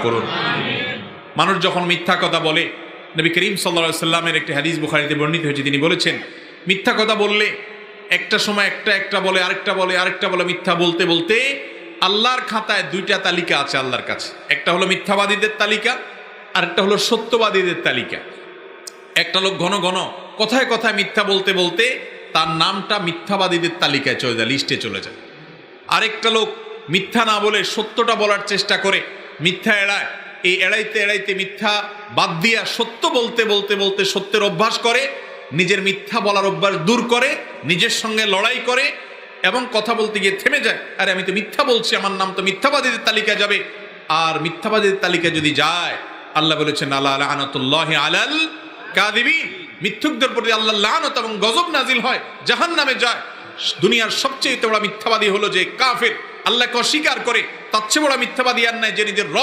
করুন। মানুষ যখন মিথ্যা কথা বলে, নবী করিম সাল্লাল্লাহু আলাইহি সাল্লামের একটি হাদিস বুখারীতে বর্ণিত হয়েছে, তিনি বলেছেন মিথ্যা কথা বললে একটা সময় একটা বলে আরেকটা বলে মিথ্যা বলতে বলতে আল্লাহর খাতায় দুইটা তালিকা আছে আল্লাহর কাছে। একটা হলো মিথ্যাবাদীদের তালিকা, আর একটা হলো সত্যবাদীদের তালিকা। একটা লোক ঘন ঘন কথায় কথায় মিথ্যা বলতে বলতে তার নামটা মিথ্যাবাদীদের তালিকায় চলে যায়, লিস্টে চলে যায়। আরেকটা লোক মিথ্যা না বলে সত্যটা বলার চেষ্টা করে, মিথ্যা এড়ায়, এই এড়াইতে এড়াইতে মিথ্যা বাদ দিয়া সত্য বলতে বলতে বলতে সত্যের অভ্যাস করে, নিজের মিথ্যা বলার অভ্যাস দূর করে, নিজের সঙ্গে লড়াই করে এবং কথা বলতে গিয়ে থেমে যায়, আরে আমি তো মিথ্যা বলছি, আমার নাম তো মিথ্যাবাদীদের তালিকায় যাবে। আর মিথ্যাবাদীদের তালিকায় যদি যায়, আল্লাহ বলেছেন আল্লাহ লানাতুল্লাহি আলাল কাযিবিন, মিথ্যুকদের প্রতি আল্লাহর লানত এবং গজব নাজিল হয়, জাহান্নামে যায়। দুনিয়ার সবচেয়ে বড় মিথ্যাবাদী হলো যে কাফের, আল্লাহকে অস্বীকার করে। তার চেয়ে বড় মিথ্যাবাদী আর নাই যে নিজের